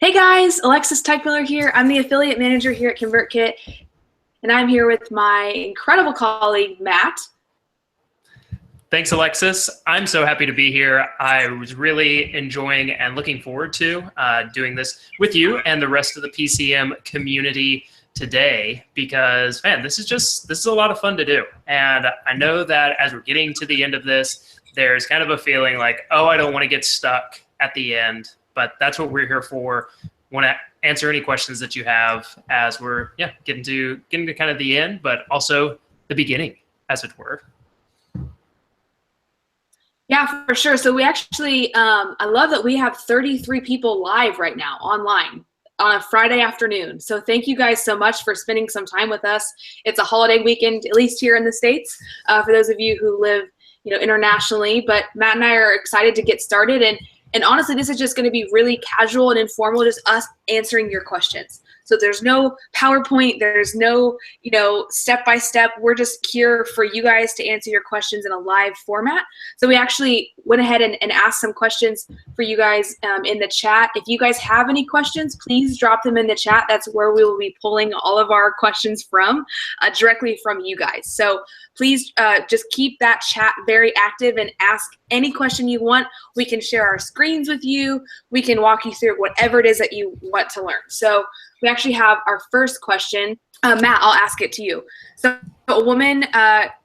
Hey guys, Alexis Teichmiller here. I'm the affiliate manager here at ConvertKit, and I'm here with my incredible colleague, Matt. Thanks, Alexis. I'm so happy to be here. I was really enjoying and looking forward to doing this with you and the rest of the PCM community today because, man, this is a lot of fun to do. And I know that as we're getting to the end of this, there's kind of a feeling like, oh, I don't want to get stuck at the end, but that's what we're here for. Want to answer any questions that you have as we're getting to kind of the end, but also the beginning, as it were. Yeah, for sure. So we actually, I love that we have 33 people live right now online on a Friday afternoon. So thank you guys so much for spending some time with us. It's a holiday weekend, at least here in the States, for those of you who live, internationally. But Matt and I are excited to get started. And honestly, this is just going to be really casual and informal, just us answering your questions. So there's no PowerPoint, there's no, step-by-step. We're just here for you guys to answer your questions in a live format. So we actually went ahead and asked some questions for you guys in the chat. If you guys have any questions, please drop them in the chat. That's where we will be pulling all of our questions from, directly from you guys. So please just keep that chat very active and ask any question you want. We can share our screens with you. We can walk you through whatever it is that you want to learn. So we actually have our first question. Matt, I'll ask it to you. So a woman,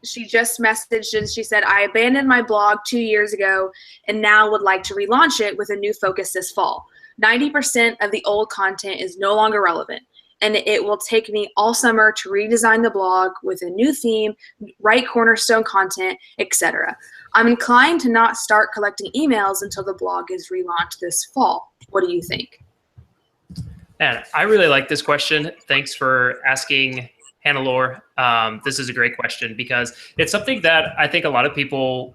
she just messaged and she said, I abandoned my blog 2 years ago and now would like to relaunch it with a new focus this fall. 90% of the old content is no longer relevant, and it will take me all summer to redesign the blog with a new theme, write cornerstone content, etc. I'm inclined to not start collecting emails until the blog is relaunched this fall. What do you think? And I really like this question. Thanks for asking, Hannah-Laure. This is a great question because it's something that I think a lot of people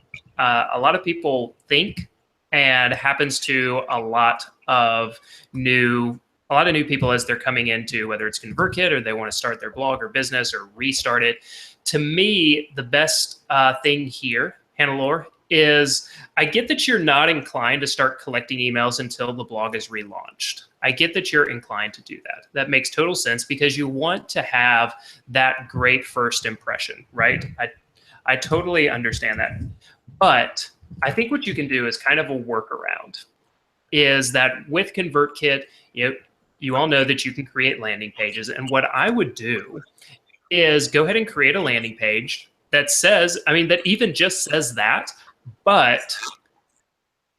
think, and happens to a lot of new people as they're coming into, whether it's ConvertKit or they want to start their blog or business or restart it. To me, the best thing here, Hannah-Laure, is I get that you're not inclined to start collecting emails until the blog is relaunched. I get that you're inclined to do that. That makes total sense because you want to have that great first impression, right? I totally understand that. But I think what you can do is kind of a workaround, is that with ConvertKit, you all know that you can create landing pages. And what I would do is go ahead and create a landing page that says, that even just says that, but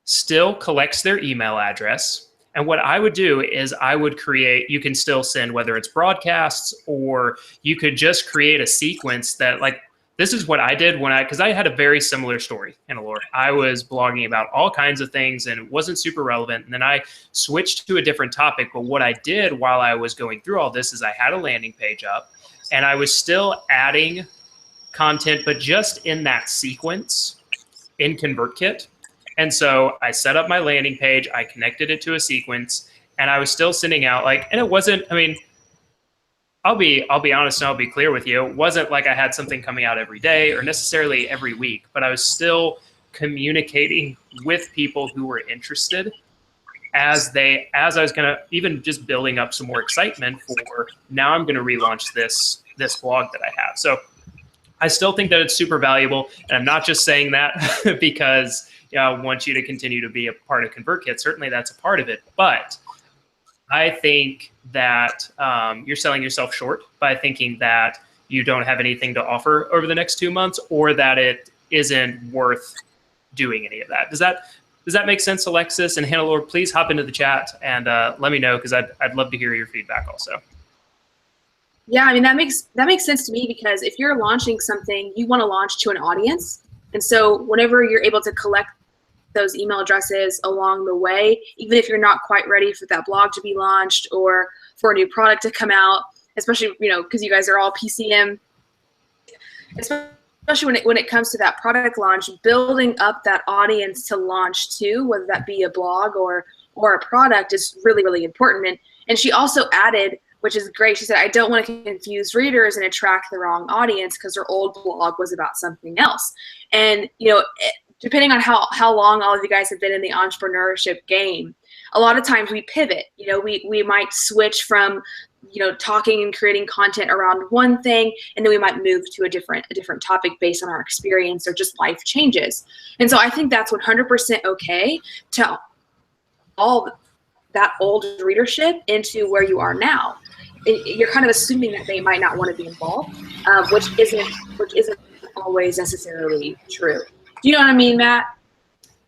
still collects their email address. And what I would do is I would create, you can still send, whether it's broadcasts, or you could just create a sequence that, like, this is what I did because I had a very similar story, Hannah-Laure. I was blogging about all kinds of things and it wasn't super relevant. And then I switched to a different topic. But what I did while I was going through all this is I had a landing page up and I was still adding content, but just in that sequence in ConvertKit. And so I set up my landing page, I connected it to a sequence, and I was still sending out and it wasn't, I'll be honest and I'll be clear with you. It wasn't like I had something coming out every day or necessarily every week, but I was still communicating with people who were interested as I was gonna even just building up some more excitement for now I'm gonna relaunch this blog that I have. So I still think that it's super valuable. And I'm not just saying that because I want you to continue to be a part of ConvertKit. Certainly that's a part of it. But I think that you're selling yourself short by thinking that you don't have anything to offer over the next 2 months, or that it isn't worth doing any of that. Does that make sense, Alexis? And Hannah-Laure, please hop into the chat and let me know, because I'd love to hear your feedback also. Yeah, that makes sense to me, because if you're launching something, you want to launch to an audience. And so whenever you're able to collect those email addresses along the way, even if you're not quite ready for that blog to be launched or for a new product to come out, especially, because you guys are all PCM, especially when it comes to that product launch, building up that audience to launch to, whether that be a blog or a product, is really, really important. And she also added, which is great, she said, I don't want to confuse readers and attract the wrong audience because her old blog was about something else. And depending on how long all of you guys have been in the entrepreneurship game, a lot of times we pivot. You know, we might switch from, you know, talking and creating content around one thing, and then we might move to a different topic based on our experience or just life changes. And so I think that's 100% okay to all that old readership into where you are now. You're kind of assuming that they might not want to be involved, which isn't always necessarily true. Do you know what I mean, Matt?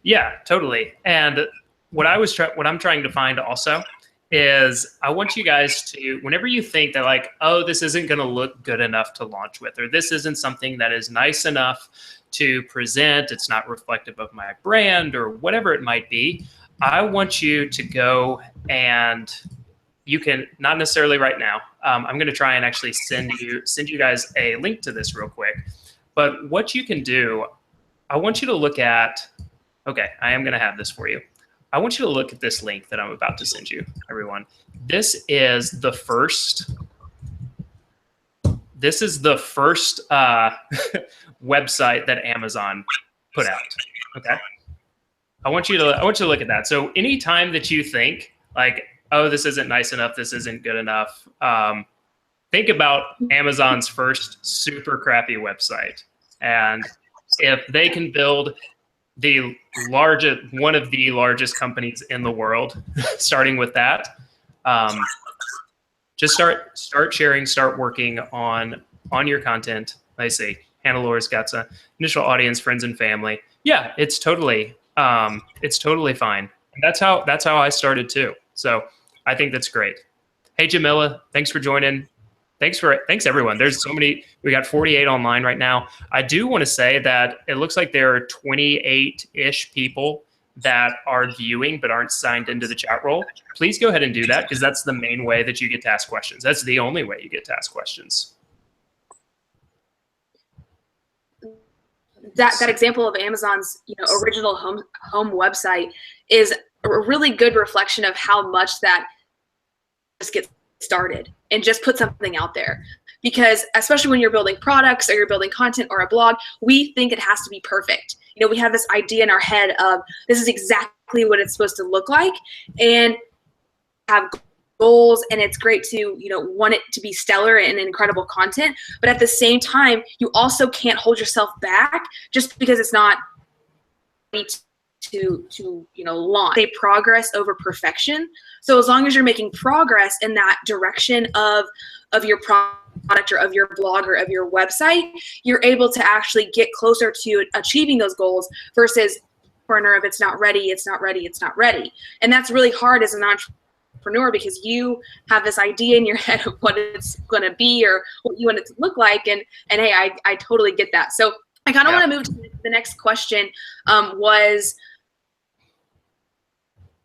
Yeah, totally. And what I'm trying to find also is I want you guys to, whenever you think that like, oh, this isn't going to look good enough to launch with, or this isn't something that is nice enough to present, it's not reflective of my brand or whatever it might be, I want you to go and you can, not necessarily right now, I'm going to try and actually send you guys a link to this real quick. But what you can do, I want you to look at, okay, I am going to have this for you. I want you to look at this link that I'm about to send you, everyone. This is the first website that Amazon put out. Okay. I want you to look at that. So anytime that you think like, oh, this isn't nice enough, this isn't good enough, think about Amazon's first super crappy website. And if they can build one of the largest companies in the world, starting with that, just start sharing, start working on your content. I see Hannah Laura's got some initial audience, friends and family. Yeah, it's totally fine. And that's how I started too. So I think that's great. Hey, Jamila, thanks for joining. Thanks everyone. There's so many, we got 48 online right now. I do want to say that it looks like there are 28-ish people that are viewing but aren't signed into the chat role. Please go ahead and do that because that's the main way that you get to ask questions. That's the only way you get to ask questions. That example of Amazon's, you know, original home website is a really good reflection of how much that just gets started and just put something out there. Because especially when you're building products or you're building content or a blog, we think it has to be perfect. You know, we have this idea in our head of this is exactly what it's supposed to look like, and have goals, and it's great to, you know, want it to be stellar and incredible content, but at the same time you also can't hold yourself back just because it's not ready to you know, launch. Say progress over perfection. So as long as you're making progress in that direction of your product or of your blog or of your website, you're able to actually get closer to achieving those goals versus corner of it's not ready, it's not ready, it's not ready. And that's really hard as an entrepreneur because you have this idea in your head of what it's going to be or what you want it to look like. And hey, I totally get that. So I kind of want to move to the next question. Was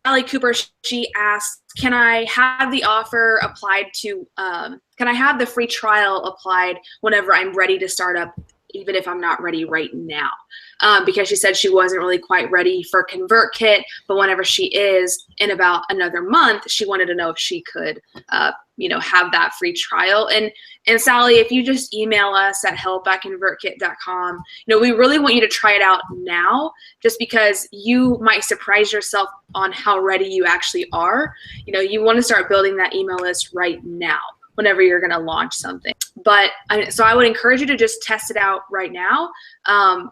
Allie Cooper, she asked, can I have the offer applied to, can I have the free trial applied whenever I'm ready to start up, even if I'm not ready right now? Because she said she wasn't really quite ready for ConvertKit, but whenever she is in about another month, she wanted to know if she could, you know, have that free trial. And Sally, if you just email us at help@convertkit.com, you know, we really want you to try it out now, just because you might surprise yourself on how ready you actually are. You know, you want to start building that email list right now whenever you're going to launch something. But so I would encourage you to just test it out right now.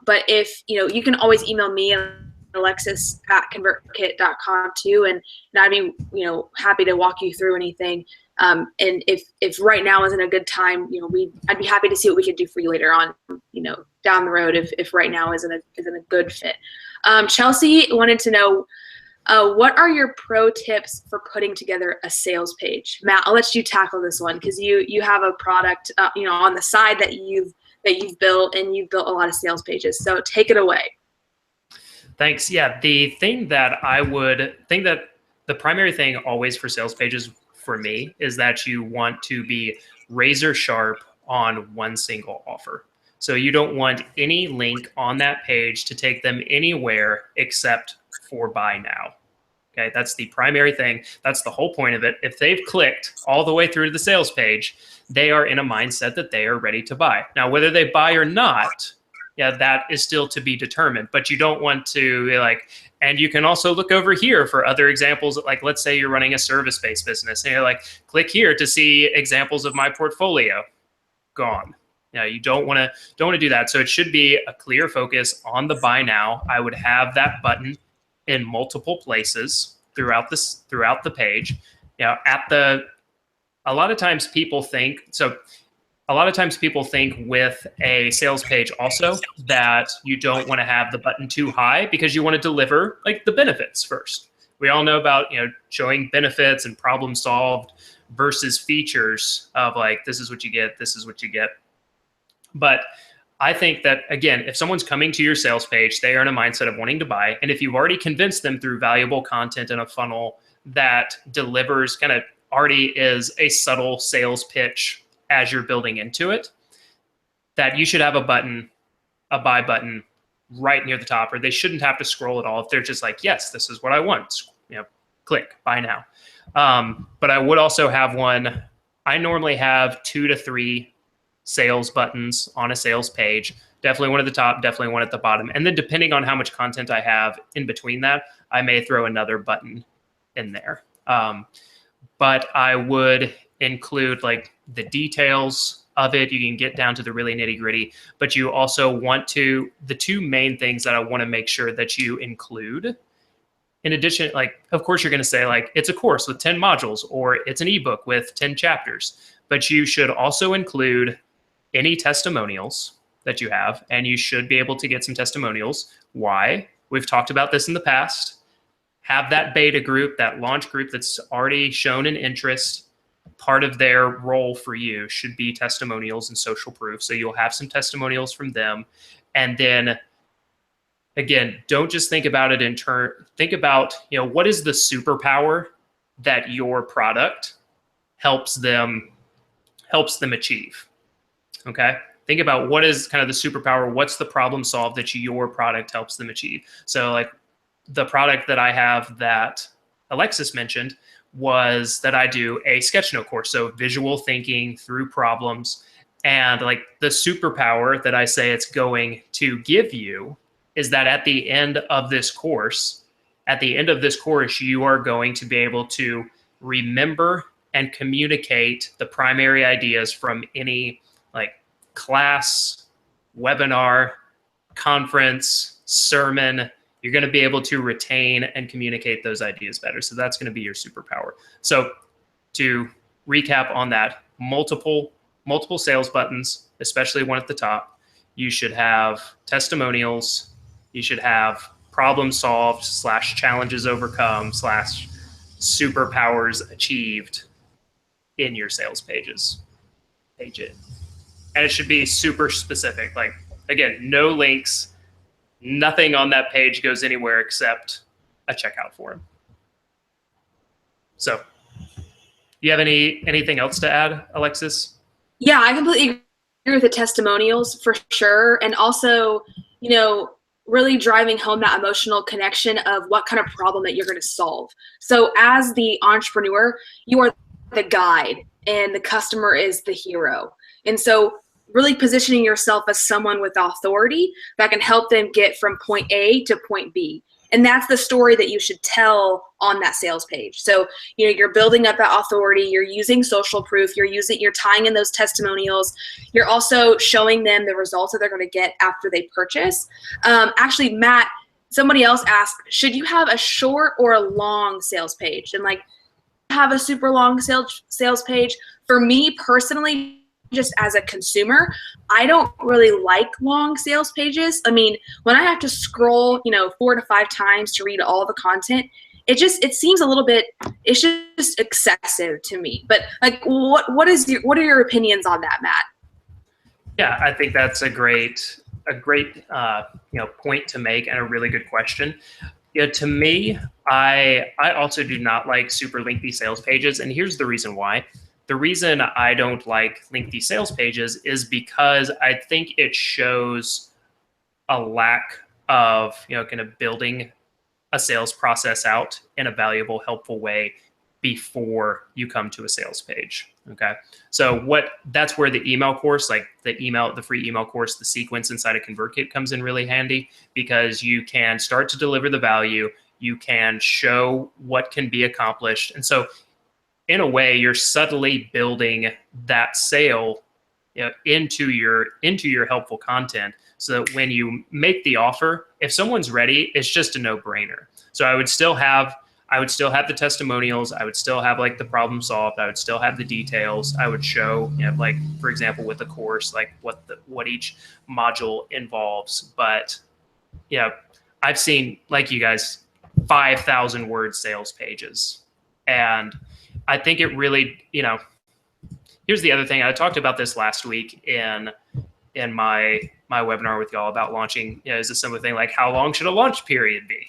But if, you know, you can always email me at alexis@convertkit.com too, and I'd be, you know, happy to walk you through anything. And if right now isn't a good time, you know, I'd be happy to see what we could do for you later on, you know, down the road if right now isn't a good fit. Chelsea wanted to know, what are your pro tips for putting together a sales page? Matt, I'll let you tackle this one because you have a product, you know, on the side that you've built, and you've built a lot of sales pages. So take it away. Thanks. Yeah, the primary thing always for sales pages for me is that you want to be razor sharp on one single offer. So you don't want any link on that page to take them anywhere except for buy now. Okay, that's the primary thing. That's the whole point of it. If they've clicked all the way through to the sales page, they are in a mindset that they are ready to buy. Now, whether they buy or not, yeah, that is still to be determined. But you don't want to be like And you can also look over here for other examples. Like, let's say you're running a service-based business and you're like, click here to see examples of my portfolio. Gone. You don't want to do that. So it should be a clear focus on the buy now. I would have that button in multiple places throughout the page. A lot of times people think with a sales page also that you don't want to have the button too high because you want to deliver like the benefits first. We all know about, showing benefits and problem solved versus features of like, this is what you get, this is what you get. But I think that, again, if someone's coming to your sales page, they are in a mindset of wanting to buy. And if you've already convinced them through valuable content in a funnel that delivers, kind of already is a subtle sales pitch as you're building into it, that you should have a buy button right near the top, or they shouldn't have to scroll at all. If they're just like, yes, this is what I want, click buy now. But I would also have one. I normally have 2 to 3 sales buttons on a sales page. Definitely one at the top, definitely one at the bottom. And then depending on how much content I have in between that, I may throw another button in there. But I would include like the details of it. You can get down to the really nitty gritty, but you also want to, the 2 main things that I want to make sure that you include, in addition, like, of course, you're going to say like, it's a course with 10 modules, or it's an ebook with 10 chapters, but you should also include any testimonials that you have, and you should be able to get some testimonials. Why? We've talked about this in the past. Have that beta group, that launch group that's already shown an interest. Part of their role for you should be testimonials and social proof. So you'll have some testimonials from them. And then again, don't just think about it in turn. Think about, what is the superpower that your product helps them achieve. Okay. Think about what is kind of the superpower. What's the problem solved that your product helps them achieve? So like the product that I have that Alexis mentioned was that I do a sketchnote course. So visual thinking through problems, and like the superpower that I say it's going to give you is that at the end of this course, you are going to be able to remember and communicate the primary ideas from any like class, webinar, conference, sermon. You're going to be able to retain and communicate those ideas better. So that's going to be your superpower. So to recap on that, multiple sales buttons, especially one at the top. You should have testimonials. You should have problem solved / challenges overcome / superpowers achieved in your sales pages. And it should be super specific. Like, again, no links, nothing on that page goes anywhere except a checkout form. So you have anything else to add, Alexis? Yeah, I completely agree with the testimonials for sure. And also, really driving home that emotional connection of what kind of problem that you're going to solve. So as the entrepreneur, you are the guide and the customer is the hero. And so really positioning yourself as someone with authority that can help them get from point A to point B. And that's the story that you should tell on that sales page. So, you're building up that authority, you're using social proof, you're tying in those testimonials. You're also showing them the results that they're going to get after they purchase. Actually, Matt, somebody else asked, should you have a short or a long sales page? And like, have a super long sales page. For me personally, just as a consumer, I don't really like long sales pages. I mean, when I have to scroll, 4 to 5 times to read all the content, it seems a little bit, it's just excessive to me. But like, what are your opinions on that, Matt? Yeah, I think that's a great point to make, and a really good question. To me, I also do not like super lengthy sales pages, and here's the reason why. The reason I don't like lengthy sales pages is because I think it shows a lack of, kind of building a sales process out in a valuable, helpful way before you come to a sales page. Okay. So that's where the email course, like the free email course, the sequence inside of ConvertKit comes in really handy, because you can start to deliver the value. You can show what can be accomplished. And so in a way, you're subtly building that sale, into your helpful content, so that when you make the offer, if someone's ready, it's just a no-brainer. So I would still have the testimonials. I would still have like the problem solved. I would still have the details. I would show, like for example, with the course, like what each module involves. But I've seen, like you guys, 5,000 word sales pages. And I think it really, here's the other thing. I talked about this last week in my webinar with y'all about launching, is a similar thing, like how long should a launch period be?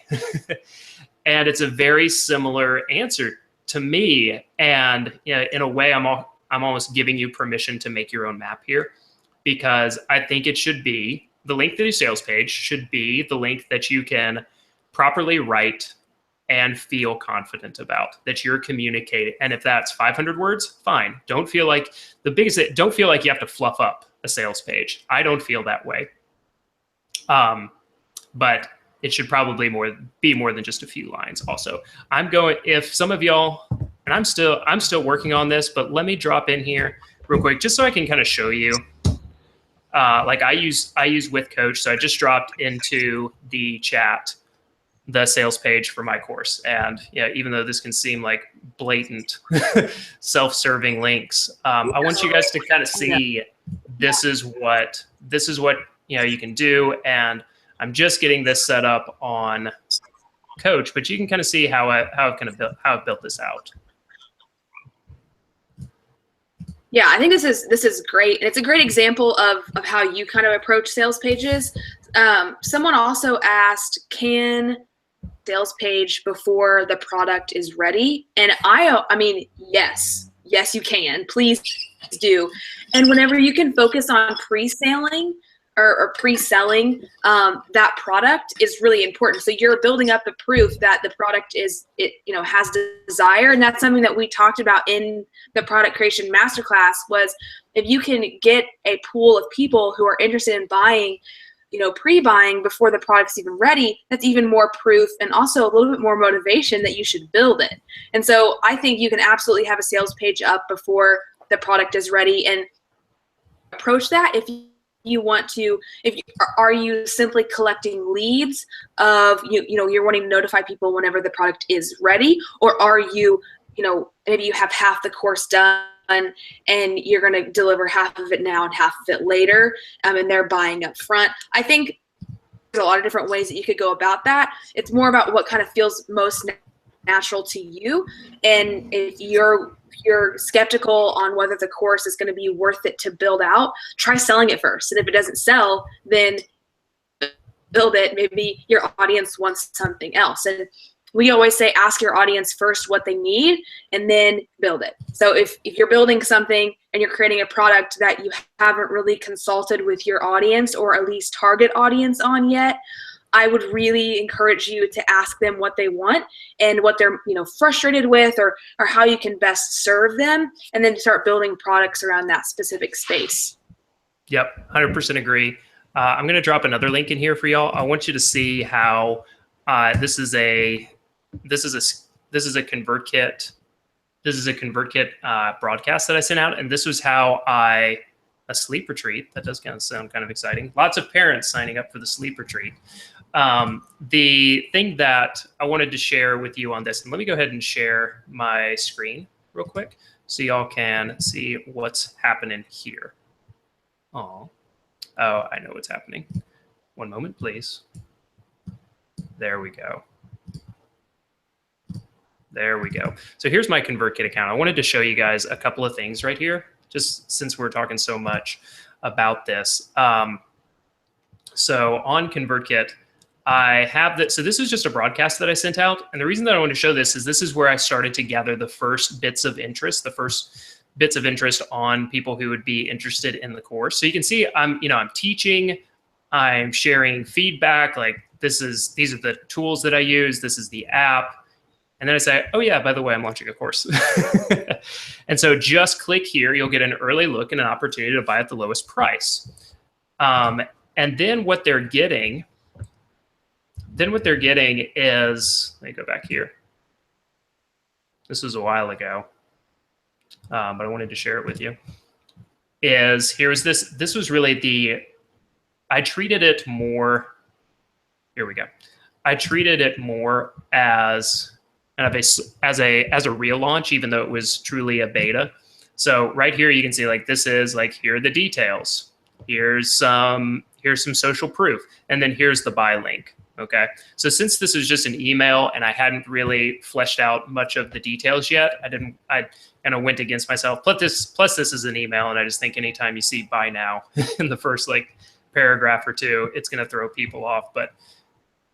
And it's a very similar answer to me. And in a way, I'm almost giving you permission to make your own map here, because I think it should be the link to the sales page should be the link that you can properly write and feel confident about, that you're communicating. And if that's 500 words, fine. Don't feel like don't feel like you have to fluff up a sales page. I don't feel that way. But it should probably be more than just a few lines. Also, if some of y'all, and I'm still working on this, but let me drop in here real quick, just so I can kind of show you. Like I use with Coach. So I just dropped into the chat the sales page for my course. And even though this can seem like blatant self-serving links, I want you guys to kind of see this is what you can do. And I'm just getting this set up on Coach, but you can kind of see how I've built this out. Yeah, I think this is great. And it's a great example of how you kind of approach sales pages. Someone also asked, can sales page before the product is ready? And I mean, yes, you can. Please do. And whenever you can focus on pre-selling or pre-selling that product is really important. So you're building up the proof that the product has desire. And that's something that we talked about in the product creation masterclass, was if you can get a pool of people who are interested in buying, pre-buying before the product's even ready, that's even more proof and also a little bit more motivation that you should build it. And so I think you can absolutely have a sales page up before the product is ready, and approach that if you want to. Are you simply collecting leads of you're wanting to notify people whenever the product is ready, or are you maybe you have half the course done and you're going to deliver half of it now and half of it later, and they're buying up front? I think there's a lot of different ways that you could go about that. It's more about what kind of feels most natural to you, and if you're skeptical on whether the course is going to be worth it to build out, try selling it first. And if it doesn't sell, then build it. Maybe your audience wants something else. And we always say, ask your audience first what they need and then build it. So if you're building something and you're creating a product that you haven't really consulted with your audience, or at least target audience, on yet, I would really encourage you to ask them what they want and what they're frustrated with, or how you can best serve them, and then start building products around that specific space. Yep, 100% agree. I'm going to drop another link in here for y'all. I want you to see how this is a ConvertKit. This is a ConvertKit broadcast that I sent out, and this was how a sleep retreat. That does sound kind of exciting. Lots of parents signing up for the sleep retreat. The thing that I wanted to share with you on this, and let me go ahead and share my screen real quick so y'all can see what's happening here. Oh, I know what's happening. One moment, please. There we go. There we go. So here's my ConvertKit account. I wanted to show you guys a couple of things right here, just since we're talking so much about this. So on ConvertKit, I have that. So this is just a broadcast that I sent out. And the reason that I want to show this is where I started to gather the first bits of interest, on people who would be interested in the course. So you can see I'm teaching, I'm sharing feedback. Like these are the tools that I use. This is the app. And then I say, oh yeah, by the way, I'm launching a course. And so just click here. You'll get an early look and an opportunity to buy at the lowest price. And then what they're getting, is, let me go back here. This was a while ago, but I wanted to share it with you. Here's this was really I treated it more, here we go. I treated it more as kind of as a real launch, even though it was truly a beta. So right here, you can see like, this is like, here are the details. Here's some social proof. And then here's the buy link. Okay. So since this is just an email and I hadn't really fleshed out much of the details yet, I kind of went against myself. Plus this is an email. And I just think anytime you see buy now in the first like paragraph or two, it's going to throw people off. But,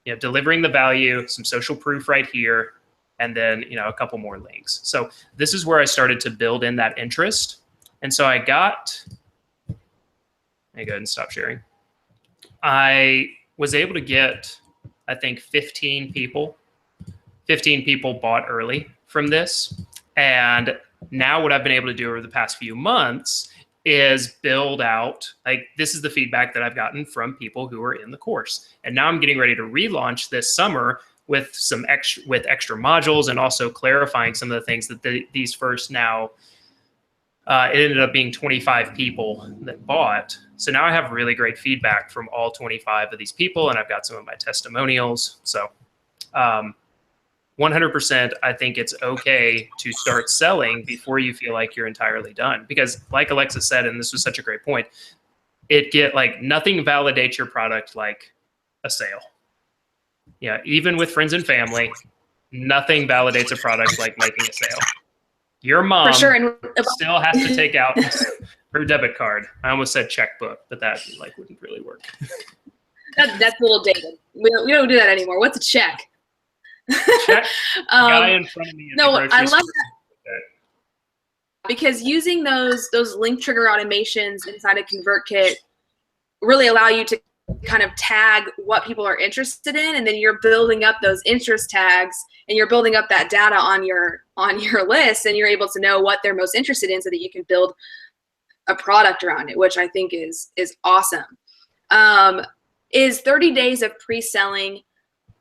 you know, delivering the value, some social proof right here, and then, you know, a couple more links. So this is where I started to build in that interest. And so let me go ahead and stop sharing. I was able to get, I think 15 people bought early from this. And now what I've been able to do over the past few months is build out, like, this is the feedback that I've gotten from people who are in the course. And now I'm getting ready to relaunch this summer with some extra modules, and also clarifying some of the things that these first now, it ended up being 25 people that bought. So now I have really great feedback from all 25 of these people, and I've got some of my testimonials. So 100%, I think it's okay to start selling before you feel like you're entirely done. Because like Alexa said, and this was such a great point, nothing validates your product like a sale. Yeah, even with friends and family, nothing validates a product like making a sale. Your mom For sure. And still has to take out her debit card. I almost said checkbook, but that like wouldn't really work. That's a little dated. We don't do that anymore. What's a check? Check. Guy in front of me. No, I love that. Because using those link trigger automations inside a ConvertKit really allow you to kind of tag what people are interested in, and then you're building up those interest tags, and you're building up that data on your list, and you're able to know what they're most interested in so that you can build a product around it, which I think is awesome. Is 30 days of pre-selling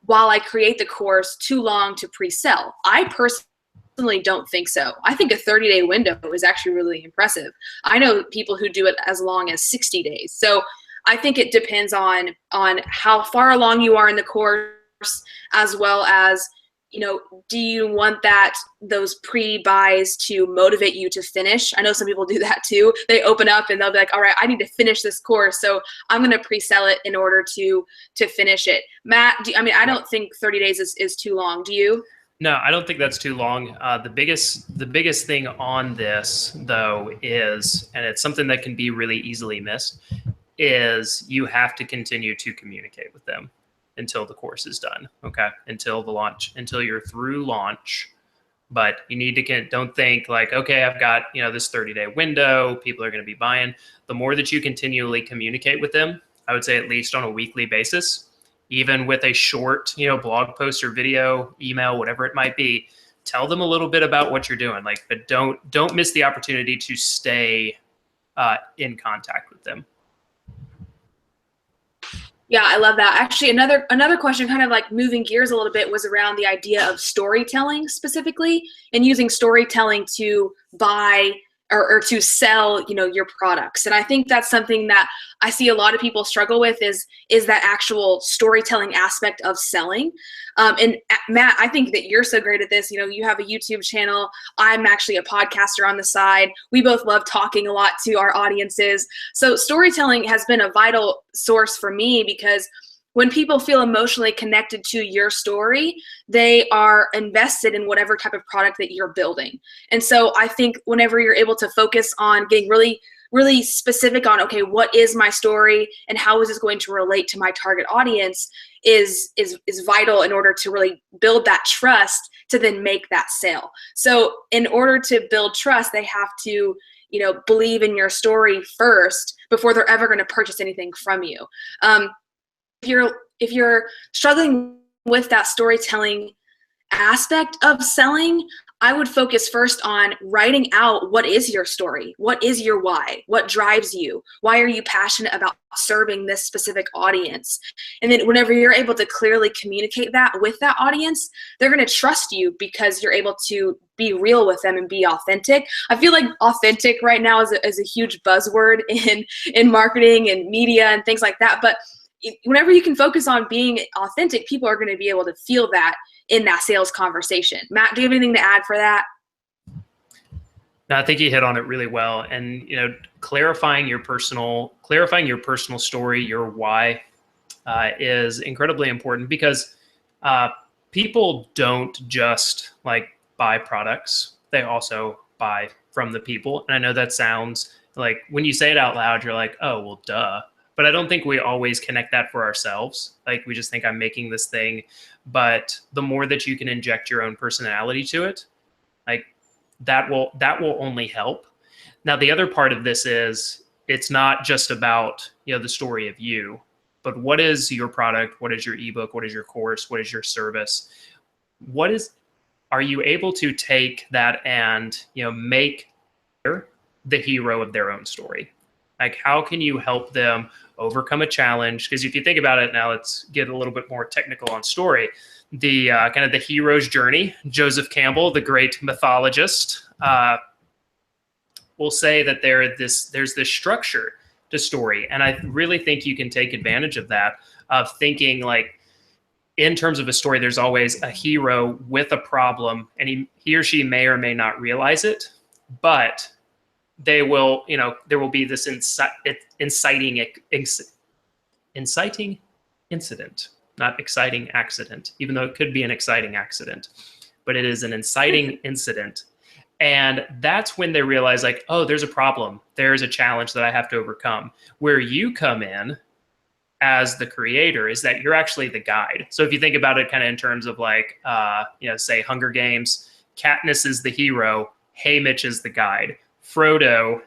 while I create the course too long to pre-sell? I personally don't think so. I think a 30-day window is actually really impressive. I know people who do it as long as 60 days. So I think it depends on how far along you are in the course, as well as, you know, do you want those pre-buys to motivate you to finish? I know some people do that too. They open up and they'll be like, all right, I need to finish this course, so I'm going to pre-sell it in order to finish it. Matt, I don't think 30 days is too long. Do you? No, I don't think that's too long. The biggest thing on this, though, is, and it's something that can be really easily missed, is you have to continue to communicate with them until the course is done. Okay, until the launch, until you're through launch. But you need to don't think like, okay, I've got, you know, this 30-day window, people are going to be buying. The more that you continually communicate with them, I would say at least on a weekly basis, even with a short, you know, blog post or video, email, whatever it might be, tell them a little bit about what you're doing. Like, but don't miss the opportunity to stay in contact with them. Yeah, I love that. Actually, another question, kind of like moving gears a little bit, was around the idea of storytelling specifically, and using storytelling to buy or to sell, you know, your products. And I think that's something that I see a lot of people struggle with is that actual storytelling aspect of selling. And Matt, I think that you're so great at this. You know, you have a YouTube channel. I'm actually a podcaster on the side. We both love talking a lot to our audiences. So storytelling has been a vital source for me, because when people feel emotionally connected to your story, they are invested in whatever type of product that you're building. And so I think whenever you're able to focus on getting really, really specific on, okay, what is my story and how is this going to relate to my target audience is vital in order to really build that trust to then make that sale. So in order to build trust, they have to, you know, believe in your story first before they're ever going to purchase anything from you. If you're struggling with that storytelling aspect of selling, I would focus first on writing out what is your story? What is your why? What drives you? Why are you passionate about serving this specific audience? And then whenever you're able to clearly communicate that with that audience, they're going to trust you because you're able to be real with them and be authentic. I feel like authentic right now is a huge buzzword in marketing and media and things like that. But whenever you can focus on being authentic, people are going to be able to feel that in that sales conversation. Matt, do you have anything to add for that? No, I think you hit on it really well. And, clarifying your personal story, your why, is incredibly important because people don't just like buy products. They also buy from the people. And I know that sounds like when you say it out loud, you're like, oh, well, duh. But I don't think we always connect that for ourselves. Like we just think I'm making this thing. But the more that you can inject your own personality to it, like that will only help. Now, the other part of this is it's not just about, the story of you, but what is your product? What is your ebook? What is your course? What is your service? Are you able to take that and, make the hero of their own story? Like, how can you help them overcome a challenge? Because if you think about it now, let's get a little bit more technical on story. The kind of the hero's journey. Joseph Campbell, the great mythologist, will say that there's this structure to story, and I really think you can take advantage of that. Of thinking like in terms of a story, there's always a hero with a problem, and he or she may or may not realize it, but they will, there will be this inciting incident, not exciting accident, even though it could be an exciting accident, but it is an inciting incident. And that's when they realize like, oh, there's a problem. There's a challenge that I have to overcome. Where you come in as the creator is that you're actually the guide. So if you think about it kind of in terms of like, say Hunger Games, Katniss is the hero, Haymitch is the guide. Frodo's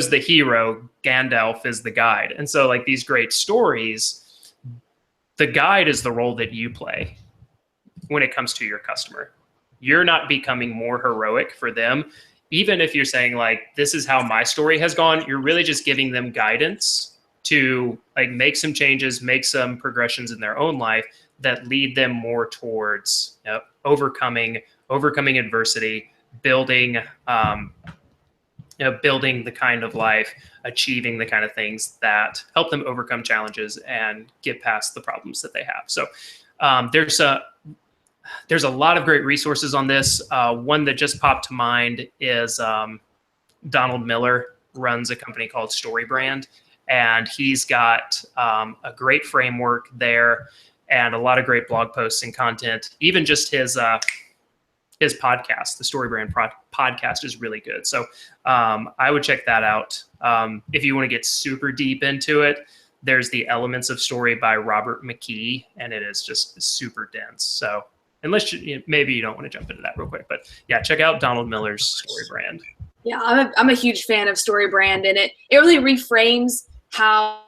the hero, Gandalf is the guide. And so like these great stories, the guide is the role that you play when it comes to your customer. You're not becoming more heroic for them. Even if you're saying like, this is how my story has gone, you're really just giving them guidance to like make some changes, make some progressions in their own life that lead them more towards overcoming adversity, building the kind of life, achieving the kind of things that help them overcome challenges and get past the problems that they have. So there's a lot of great resources on this. One that just popped to mind is Donald Miller runs a company called StoryBrand, and he's got a great framework there and a lot of great blog posts and content. Even just his podcast, the StoryBrand podcast, is really good. So I would check that out. If you want to get super deep into it, there's The Elements of Story by Robert McKee, and it is just super dense. So unless maybe you don't want to jump into that real quick, but yeah, check out Donald Miller's StoryBrand. Yeah, I'm a huge fan of StoryBrand, and it really reframes how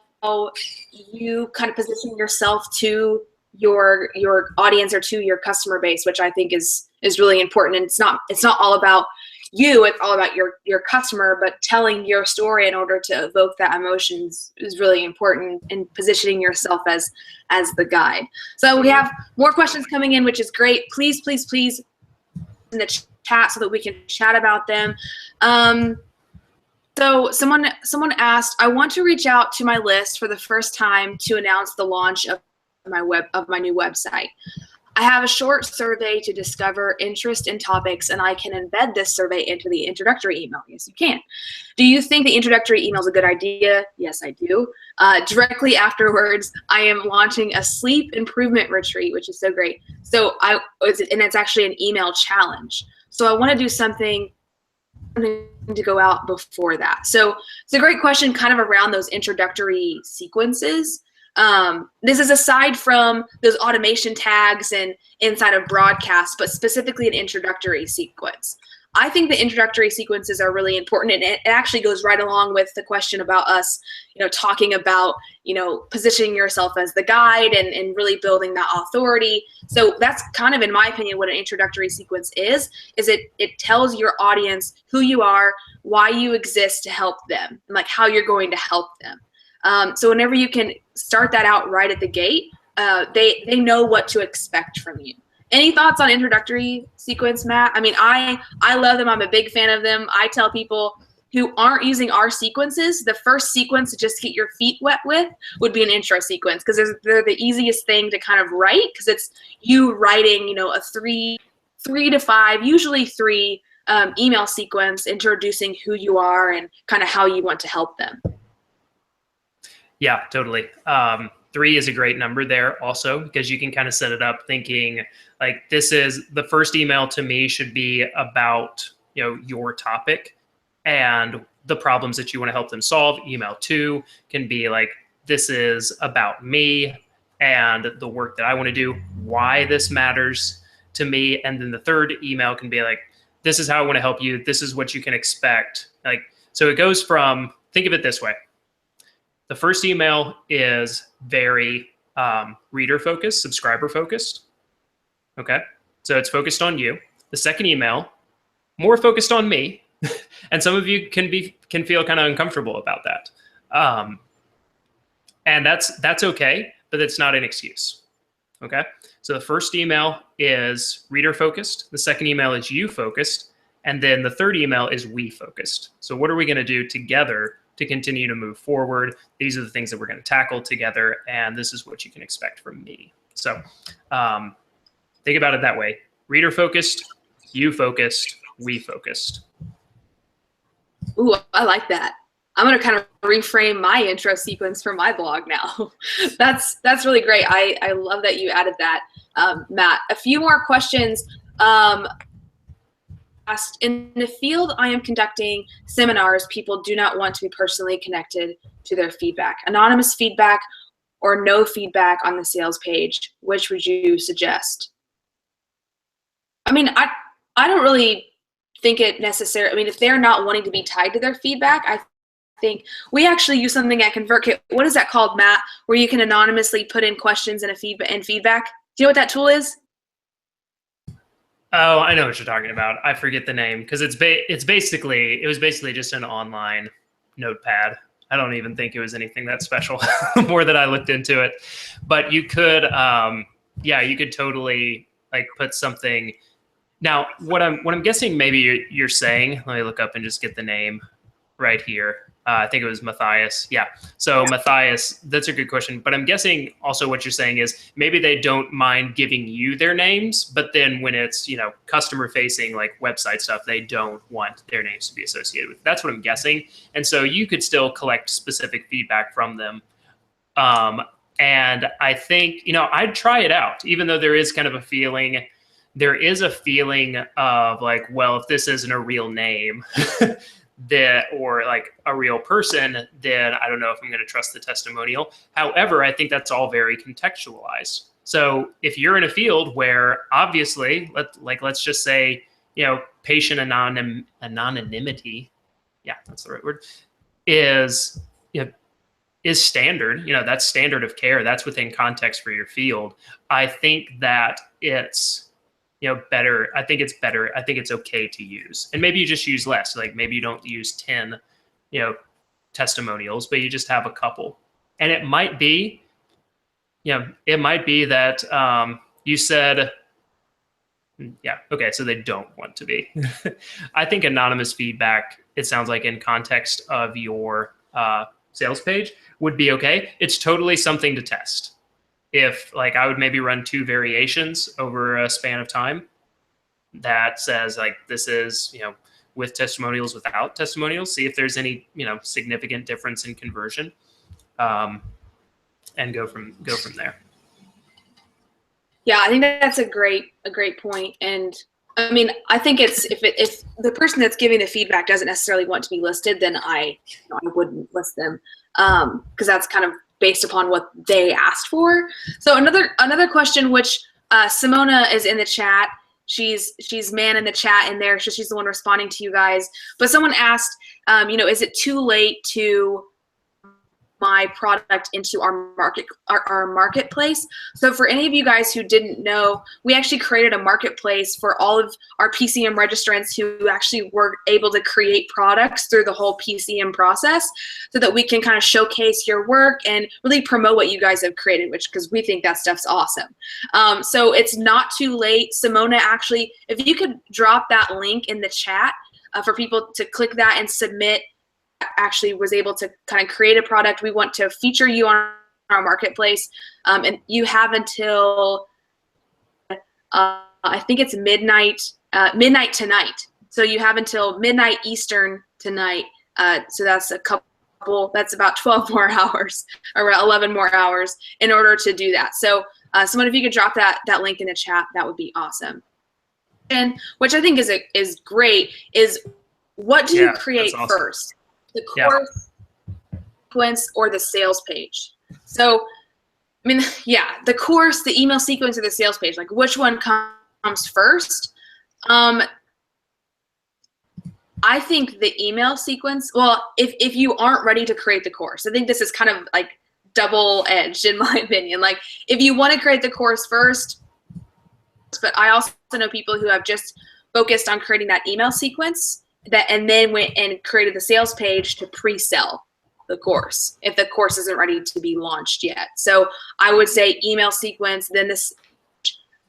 you kind of position yourself to your audience or to your customer base, which I think is really important. And it's not all about you, it's all about your customer, but telling your story in order to evoke that emotions is really important, in positioning yourself as the guide. So we have more questions coming in, which is great. Please in the chat so that we can chat about them. So someone asked, I want to reach out to my list for the first time to announce the launch of my new website. I have a short survey to discover interest in topics, and I can embed this survey into the introductory email. Yes, you can. Do you think the introductory email is a good idea? Yes, I do. Directly afterwards, I am launching a sleep improvement retreat, which is so great. So it's actually an email challenge. So I want to do something to go out before that. So it's a great question kind of around those introductory sequences. This is aside from those automation tags and inside of broadcasts, but specifically an introductory sequence. I think the introductory sequences are really important, and it actually goes right along with the question about us, talking about, positioning yourself as the guide and really building that authority. So that's kind of, in my opinion, what an introductory sequence is it tells your audience who you are, why you exist to help them, and like how you're going to help them. So whenever you can start that out right at the gate, they know what to expect from you. Any thoughts on introductory sequence, Matt? I mean, I love them. I'm a big fan of them. I tell people who aren't using our sequences, the first sequence to just get your feet wet with would be an intro sequence, because they're the easiest thing to kind of write, because it's you writing, a three to five, usually three email sequence introducing who you are and kind of how you want to help them. Yeah, totally. 3 is a great number there also, because you can kind of set it up thinking like, this is the first email to me should be about, your topic and the problems that you want to help them solve. Email 2 can be like, this is about me and the work that I want to do, why this matters to me. And then the third email can be like, this is how I want to help you. This is what you can expect. Like, so it goes from, think of it this way. The first email is very reader focused, subscriber focused. Okay. So it's focused on you. The second email, more focused on me. And some of you can feel kind of uncomfortable about that. And that's okay, but it's not an excuse. Okay. So the first email is reader focused. The second email is you focused. And then the third email is we focused. So what are we going to do together to continue to move forward? These are the things that we're going to tackle together, and this is what you can expect from me. So think about it that way. Reader focused, you focused, we focused. Ooh, I like that. I'm going to kind of reframe my intro sequence for my blog now. That's really great. I love that you added that, Matt. A few more questions. In the field I am conducting seminars, people do not want to be personally connected to their feedback. Anonymous feedback or no feedback on the sales page, which would you suggest? I mean, I don't really think it necessary. I mean, if they're not wanting to be tied to their feedback, I think we actually use something at ConvertKit. What is that called, Matt? Where you can anonymously put in questions and feedback. Do you know what that tool is? Oh, I know what you're talking about. I forget the name, because it was basically just an online notepad. I don't even think it was anything that special more that I looked into it. But you could, you could totally like put something. Now, what I'm guessing maybe you're saying, let me look up and just get the name right here. I think it was Matthias. Yeah. So Matthias, that's a good question. But I'm guessing also what you're saying is maybe they don't mind giving you their names, but then when it's, customer facing like website stuff, they don't want their names to be associated with. That's what I'm guessing. And so you could still collect specific feedback from them. And I think, I'd try it out, even though there is kind of a feeling, of like, well, if this isn't a real name, or like a real person, then I don't know if I'm going to trust the testimonial. However, I think that's all very contextualized. So if you're in a field where obviously, let's just say, patient anonymity, yeah, that's the right word, is standard. That's standard of care. That's within context for your field. I think that it's better. I think it's better. I think it's okay to use. And maybe you just use less. Like maybe you don't use 10, testimonials, but you just have a couple. And it might be, that you said, yeah, okay, so they don't want to be. I think anonymous feedback, it sounds like in context of your sales page, would be okay. It's totally something to test. If like I would maybe run 2 variations over a span of time that says like, this is, with testimonials, without testimonials, see if there's any, significant difference in conversion, and go from there. Yeah, I think that's a great point. And I mean, I think it's, if the person that's giving the feedback doesn't necessarily want to be listed, then I wouldn't list them. Cause that's kind of based upon what they asked for. So another question, which Simona is in the chat. She's man in the chat in there, so she's the one responding to you guys. But someone asked, is it too late to my product into our marketplace? So for any of you guys who didn't know, we actually created a marketplace for all of our PCM registrants who actually were able to create products through the whole PCM process, so that we can kind of showcase your work and really promote what you guys have created, because we think that stuff's awesome. So it's not too late. Simona, actually, if you could drop that link in the chat for people to click that and submit, actually was able to kind of create a product. We want to feature you on our marketplace, and you have until I think it's midnight tonight. So you have until midnight Eastern tonight. So that's that's about 12 more hours or 11 more hours in order to do that. So someone, if you could drop that link in the chat, that would be awesome. And which I think is great is, what do you create first? The course sequence or the sales page? So, I mean, the course, the email sequence, or the sales page, like which one comes first? I think the email sequence, well, if you aren't ready to create the course, I think this is kind of like double-edged in my opinion. Like if you want to create the course first, but I also know people who have just focused on creating that email sequence, and then went and created the sales page to pre-sell the course if the course isn't ready to be launched yet. So I would say email sequence, then this,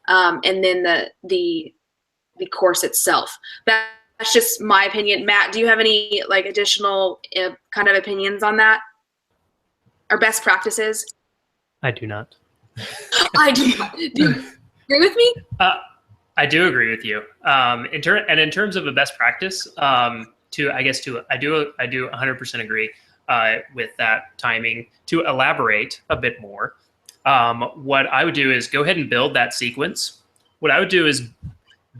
and then the course itself. That's just my opinion. Matt, do you have any like additional kind of opinions on that, or best practices? I do not. I do not. Do you agree with me? I do agree with you. In terms of a best practice, I do 100% agree with that timing. To elaborate a bit more, what I would do is go ahead and build that sequence. What I would do is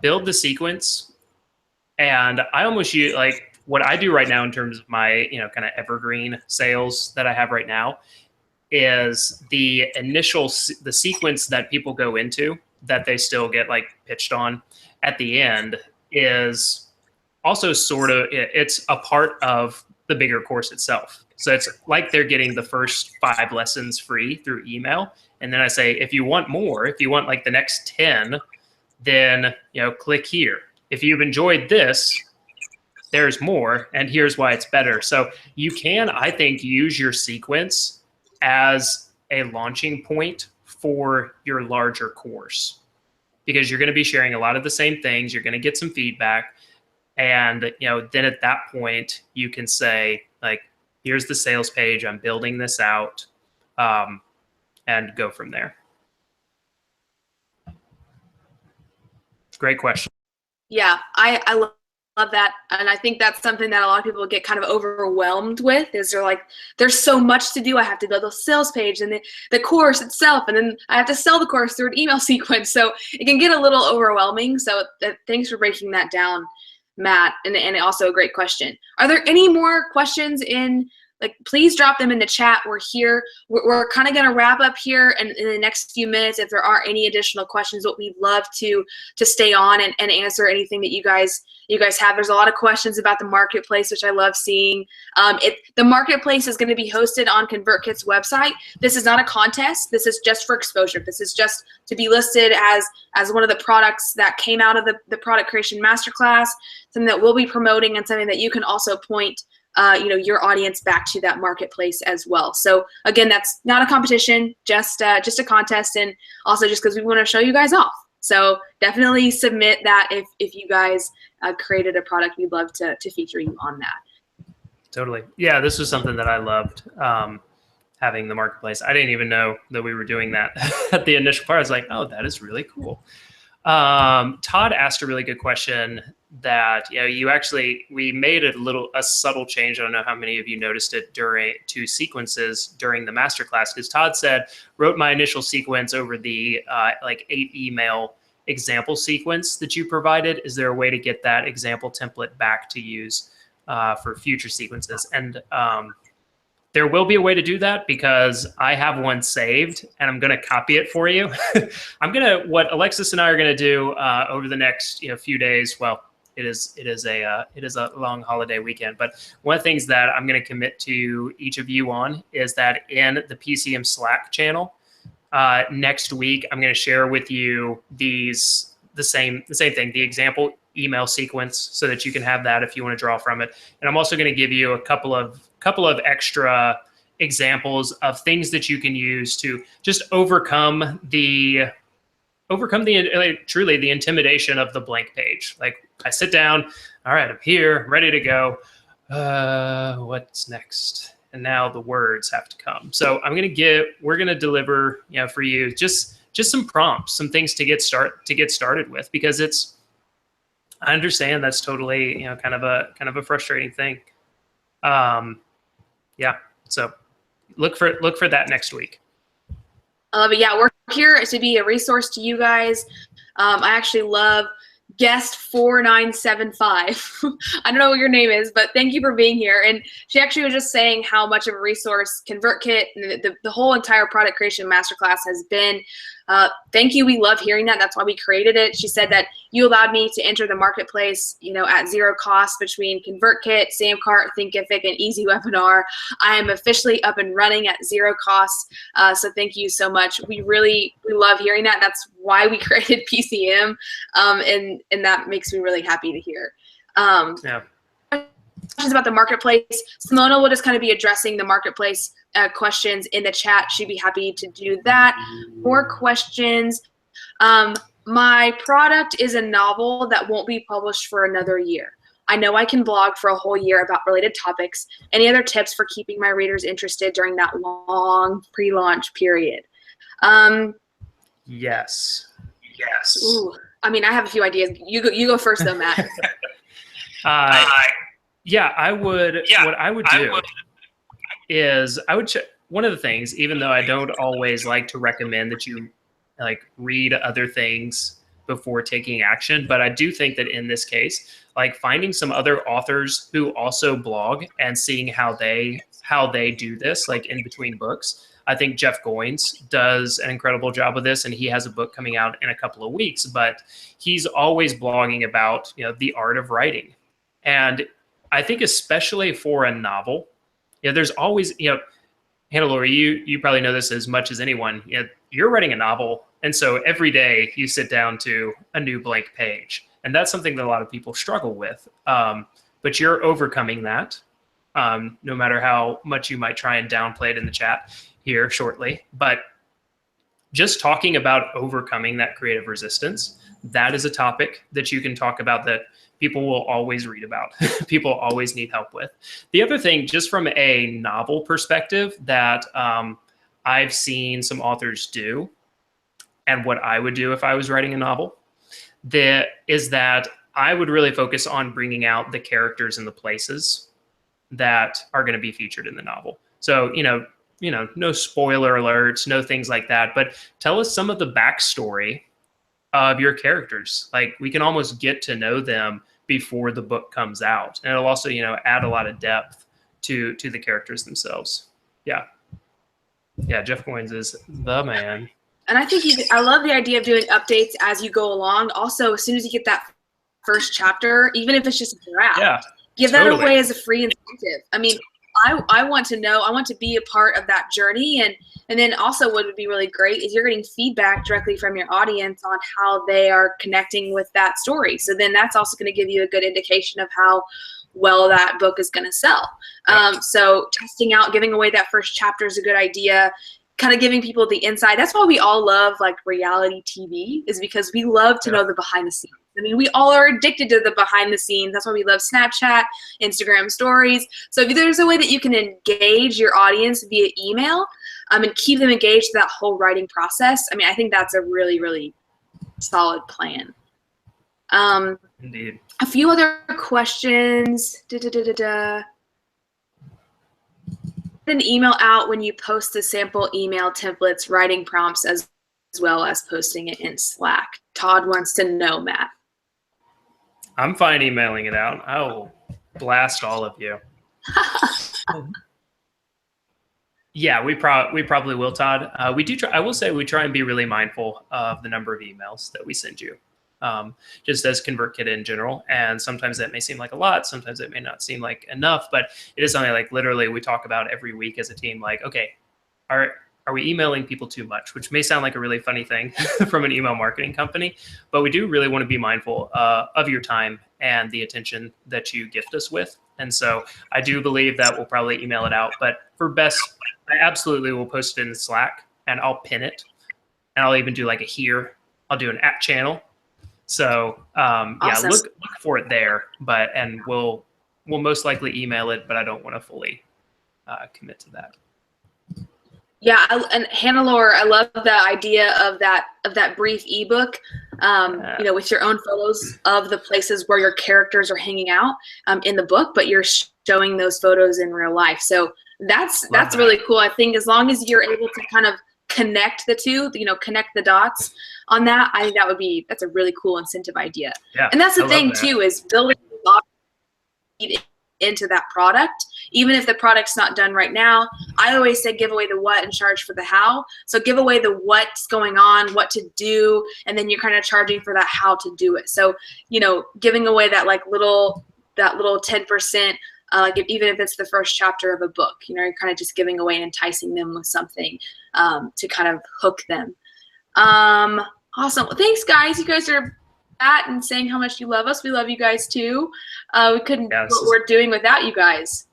build the sequence, and I almost use like what I do right now in terms of my kind of evergreen sales that I have right now is the sequence that people go into, that they still get like pitched on at the end, is also it's a part of the bigger course itself. So it's like they're getting the first 5 lessons free through email. And then I say, if you want more, if you want like the next 10, then, click here. If you've enjoyed this, there's more, and here's why it's better. So you can, I think, use your sequence as a launching point for your larger course, because you're going to be sharing a lot of the same things. You're going to get some feedback. And, then at that point you can say like, here's the sales page, I'm building this out, and go from there. Great question. Yeah, I love that. And I think that's something that a lot of people get kind of overwhelmed with, is they're like, there's so much to do. I have to build a sales page and the course itself, and then I have to sell the course through an email sequence. So it can get a little overwhelming. So thanks for breaking that down, Matt. And also a great question. Are there any more questions please drop them in the chat. We're here. We're kind of going to wrap up here in the next few minutes. If there are any additional questions, what we'd love to stay on and answer anything that you guys have. There's a lot of questions about the marketplace, which I love seeing. The marketplace is going to be hosted on ConvertKit's website. This is not a contest. This is just for exposure. This is just to be listed as one of the products that came out of the product creation masterclass, something that we'll be promoting, and something that you can also point your audience back to that marketplace as well. So again, that's not a competition, just a contest, and also just because we want to show you guys off. So definitely submit that if you guys created a product, we'd love to feature you on that. Totally. Yeah, this was something that I loved, having the marketplace. I didn't even know that we were doing that at the initial part. I was like, oh, that is really cool. Todd asked a really good question that, we made a subtle change. I don't know how many of you noticed it to sequences during the masterclass, because Todd said, wrote my initial sequence over the 8 email example sequence that you provided. Is there a way to get that example template back to use for future sequences? And There will be a way to do that because I have one saved and I'm going to copy it for you. What Alexis and I are going to do over the next few days. Well, it is a long holiday weekend, but one of the things that I'm going to commit to each of you on is that in the PCM Slack channel next week, I'm going to share with you the same thing, the example email sequence, so that you can have that if you want to draw from it. And I'm also going to give you a couple of extra examples of things that you can use to just overcome truly the intimidation of the blank page. Like, I sit down, all right, I'm here, ready to go. What's next? And now the words have to come. So we're gonna deliver, for you just some prompts, some things to get started with, because I understand that's totally, kind of a frustrating thing. Yeah. So look for that next week. I love it. Yeah, we're here to be a resource to you guys. I actually love guest 4975. I don't know what your name is, but thank you for being here. And she actually was just saying how much of a resource ConvertKit and the whole entire product creation masterclass has been. Thank you. We love hearing that. That's why we created it. She said that you allowed me to enter the marketplace, at zero cost between ConvertKit, Samcart, Thinkific, and Easy Webinar. I am officially up and running at zero cost. So thank you so much. We love hearing that. That's why we created PCM. And that makes me really happy to hear. Yeah. Questions about the marketplace. Simona will just kind of be addressing the marketplace questions in the chat. She'd be happy to do that. More questions. My product is a novel that won't be published for another year. I know I can blog for a whole year about related topics. Any other tips for keeping my readers interested during that long pre-launch period? Yes. Ooh, I mean, I have a few ideas. You go first though, Matt. Yeah, I would. Yeah, what I would do is I would check. One of the things, even though I don't always like to recommend that you read other things before taking action, but I do think that in this case, finding some other authors who also blog and seeing how they do this, in between books. I think Jeff Goins does an incredible job with this, and he has a book coming out in a couple of weeks, but he's always blogging about, the art of writing. And I think especially for a novel, there's always, Hannah Laura, you probably know this as much as anyone. You're writing a novel, and so every day you sit down to a new blank page, and that's something that a lot of people struggle with. But you're overcoming that, no matter how much you might try and downplay it in the chat here shortly. But just talking about overcoming that creative resistance, that is a topic that you can talk about that people will always read about. People always need help with. The other thing, just from a novel perspective, that I've seen some authors do, and what I would do if I was writing a novel, is that I would really focus on bringing out the characters and the places that are going to be featured in the novel. So, no spoiler alerts, no things like that, but tell us some of the backstory of your characters. We can almost get to know them before the book comes out. And it'll also, add a lot of depth to the characters themselves. Yeah. Yeah, Jeff Goins is the man. And I think I love the idea of doing updates as you go along. Also, as soon as you get that first chapter, even if it's just a draft, give that away as a free incentive. I mean, I want to know, I want to be a part of that journey. And then also what would be really great is you're getting feedback directly from your audience on how they are connecting with that story. So then that's also going to give you a good indication of how well that book is going to sell. So testing out, giving away that first chapter is a good idea. Kind of giving people the inside. That's why we all love reality TV, is because we love to know the behind the scenes. I mean, we all are addicted to the behind the scenes. That's why we love Snapchat, Instagram stories. So if there's a way that you can engage your audience via email and keep them engaged to that whole writing process, I mean, I think that's a really, really solid plan. Indeed. A few other questions. An email out when you post the sample email templates, writing prompts, as well as posting it in Slack. Todd wants to know, Matt. I'm fine emailing it out. I will blast all of you. Yeah, we probably will, Todd. We do try. I will say we try and be really mindful of the number of emails that we send you, just as ConvertKit in general. And sometimes that may seem like a lot. Sometimes it may not seem like enough. But it is something like literally we talk about every week as a team. Like, okay, are we emailing people too much? Which may sound like a really funny thing from an email marketing company, but we do really want to be mindful of your time and the attention that you gift us with. And so I do believe that we'll probably email it out. But for best, I absolutely will post it in Slack and I'll pin it. And I'll even do like a here. I'll do an at channel. So yeah, Awesome. look for it there. But and we'll most likely email it, but I don't want to fully commit to that. Yeah, and Hannelore, I love the idea of that brief ebook, you know, with your own photos of the places where your characters are hanging out in the book, but you're showing those photos in real life. So that's really cool. I think as long as you're able to kind of connect the two, you know, connect the dots on that, I think that's a really cool incentive idea. Yeah, and that's the thing too, is building into that product, even if the product's not done right now. I always say give away the what and charge for the how. So give away the what's going on, what to do, and then you're kind of charging for that how to do it. So, you know, giving away that little 10%, like even if it's the first chapter of a book, you know, you're kind of just giving away and enticing them with something to kind of hook them. Awesome. Well, thanks, guys. You guys are and saying how much you love us. We love you guys too. We couldn't do what we're doing without you guys.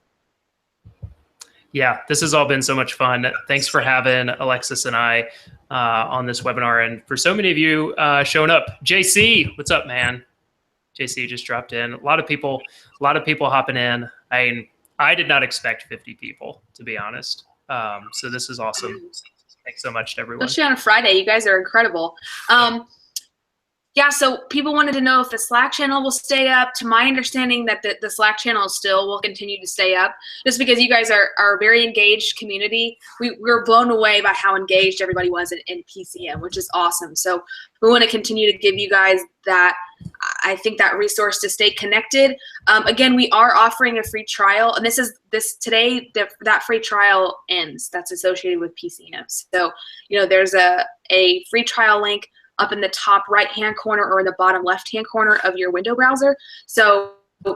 Yeah, this has all been so much fun. Thanks for having Alexis and I on this webinar, and for so many of you showing up. JC, what's up, man? JC just dropped in. A lot of people hopping in. I did not expect 50 people, to be honest. So this is awesome. Thanks so much to everyone. Especially on a Friday, you guys are incredible. Yeah, so people wanted to know if the Slack channel will stay up. To my understanding, that the Slack channel still will continue to stay up, just because you guys are a very engaged community. We were blown away by how engaged everybody was in PCM, which is awesome. So we want to continue to give you guys that, I think, that resource to stay connected. Again, we are offering a free trial, and today that free trial ends. That's associated with PCM. So, you know, there's a free trial link up in the top right-hand corner or in the bottom left-hand corner of your window browser. So,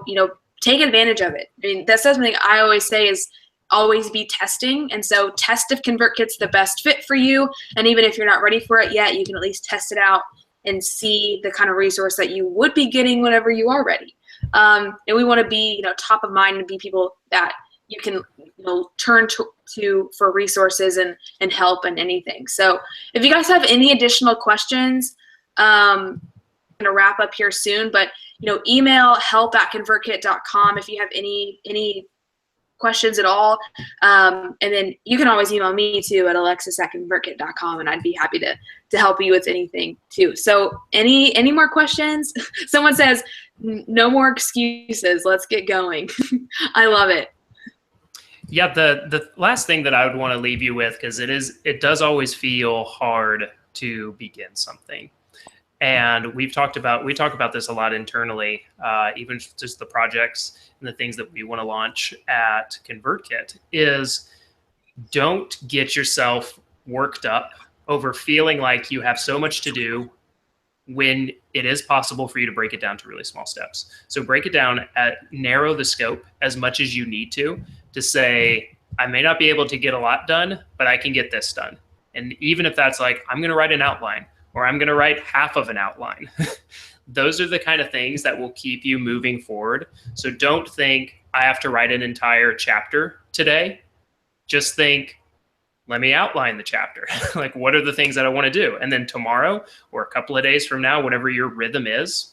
you know, take advantage of it. I mean, that's something I always say is always be testing. And so test if ConvertKit's the best fit for you. And even if you're not ready for it yet, you can at least test it out and see the kind of resource that you would be getting whenever you are ready. And we want to be, you know, top of mind and be people that you can, you know, turn to for resources and help and anything. So if you guys have any additional questions, I'm going to wrap up here soon, but, you know, email help@convertkit.com if you have any questions at all. And then you can always email me too at alexis@convertkit.com, and I'd be happy to help you with anything too. So any more questions? Someone says, no more excuses. Let's get going. I love it. Yeah, the last thing that I would want to leave you with, because it does always feel hard to begin something. And we talk about this a lot internally, even just the projects and the things that we want to launch at ConvertKit, is don't get yourself worked up over feeling like you have so much to do when it is possible for you to break it down to really small steps. So break it down, narrow the scope as much as you need to say, I may not be able to get a lot done, but I can get this done. And even if that's like, I'm going to write an outline, or I'm going to write half of an outline. Those are the kind of things that will keep you moving forward. So don't think I have to write an entire chapter today. Just think, let me outline the chapter. Like, what are the things that I want to do? And then tomorrow or a couple of days from now, whatever your rhythm is,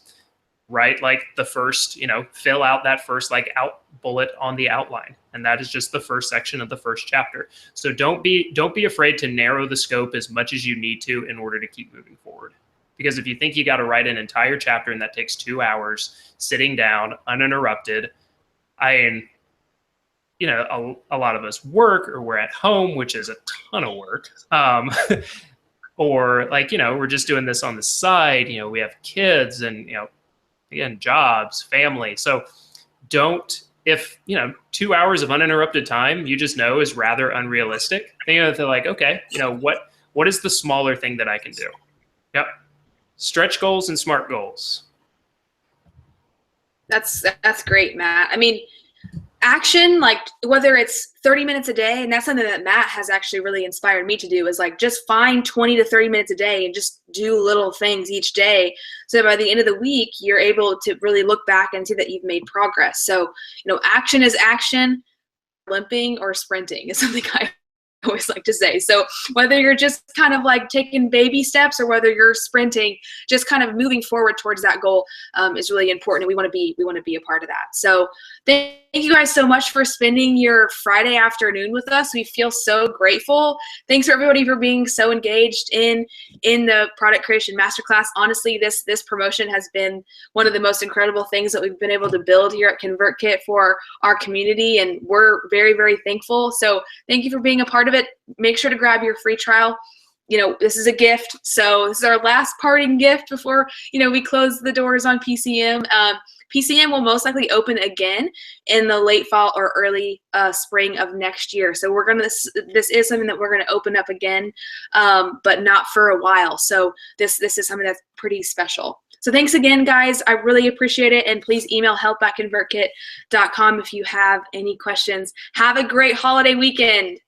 write like the first, you know, fill out that first like out bullet on the outline. And that is just the first section of the first chapter. So don't be afraid to narrow the scope as much as you need to in order to keep moving forward. Because if you think you got to write an entire chapter and that takes 2 hours sitting down uninterrupted, you know, a lot of us work, or we're at home, which is a ton of work. Or like, you know, we're just doing this on the side, you know, we have kids and, you know, again, jobs, family. So don't if, 2 hours of uninterrupted time, you just know is rather unrealistic, then they're like, okay, what is the smaller thing that I can do? Yep. Stretch goals and smart goals. That's great, Matt. I mean, action, like whether it's 30 minutes a day, and that's something that Matt has actually really inspired me to do, is like just find 20 to 30 minutes a day and just do little things each day, so that by the end of the week you're able to really look back and see that you've made progress. So action is action. Limping or sprinting is something I always like to say. So whether you're just kind of like taking baby steps or whether you're sprinting, just kind of moving forward towards that goal is really important. And we want to be a part of that. So thank you guys so much for spending your Friday afternoon with us. We feel so grateful. Thanks for everybody for being so engaged in the product creation masterclass. Honestly, this promotion has been one of the most incredible things that we've been able to build here at ConvertKit for our community, and we're very, very thankful. So thank you for being a part of it. Make sure to grab your free trial. This is a gift. So this is our last parting gift before, we close the doors on PCM. PCM will most likely open again in the late fall or early spring of next year. So this is something that we're going to open up again, but not for a while. So this is something that's pretty special. So thanks again, guys. I really appreciate it. And please email help@convertkit.com if you have any questions. Have a great holiday weekend.